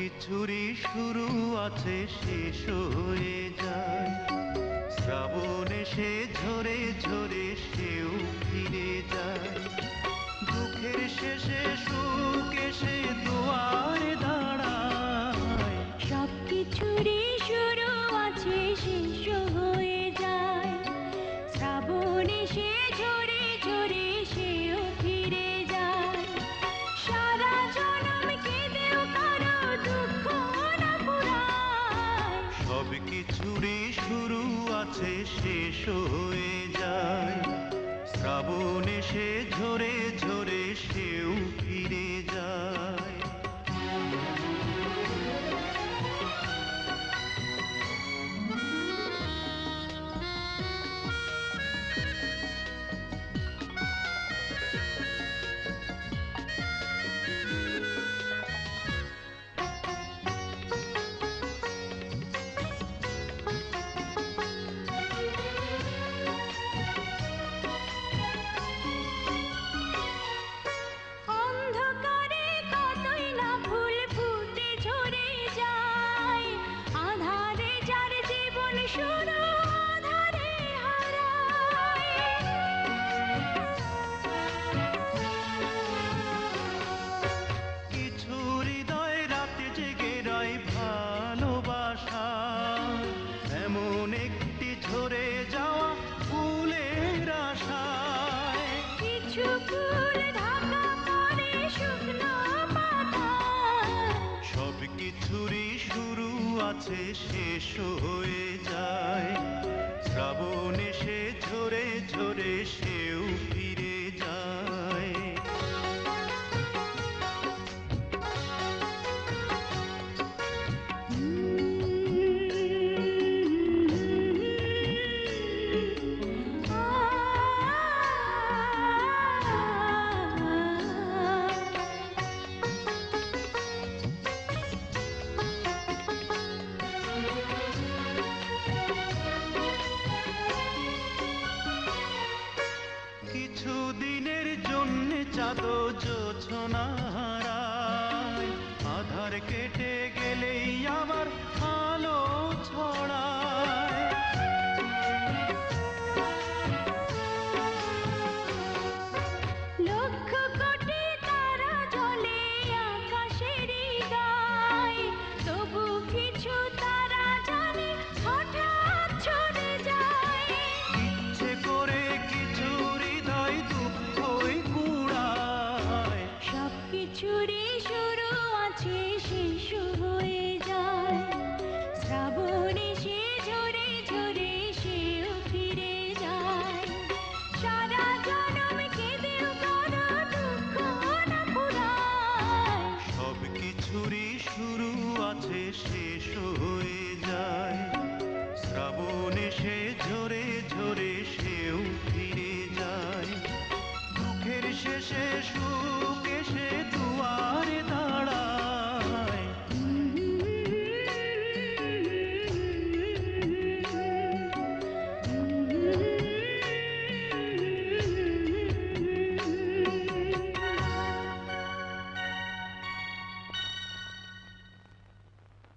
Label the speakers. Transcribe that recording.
Speaker 1: কিছুরই শুরু আছে শেষ হয়ে যায়। শ্রাবণ এসে ঝরে ঝরে সেও ফিরে যায়। দুঃখের শেষে সুখ এসে দুয়ারে দাঁড়ায়।
Speaker 2: সব কিছুরই শুরু আছে শেষ হয়ে যায়। শ্রাবণ এসে ঝরে ঝরে সেও ফিরে যায়। সারা জনম কেঁদেও কারো দুঃখ না ফুরায়।
Speaker 1: সব কিছুরই শুরু আছে শেষ হয়ে যায়। শ্রাবণ এসে ঝরে ঝরে সেও ফিরে যায়।
Speaker 2: অন্ধকারে কতই না ফুল ফুটে ঝরে যায়। আঁধারে যার জীবন শুরু আঁধারে হারায়।
Speaker 1: কিছু হৃদয় রাতে জেগে রয় ভালোবাসা। এমন একটি ঝরে যাওয়া ফুলের আশায়।
Speaker 2: কিছু ফুল ঢাকা পড়ে শুকনো পাতায়।
Speaker 1: সব কিছুরই শুরু আছে শেষ হয়ে যায়। শ্রাবণ এসে ঝরে ঝরে সেও ফিরে যায়। কিছু দিনের জন্য চাঁদ জোছনা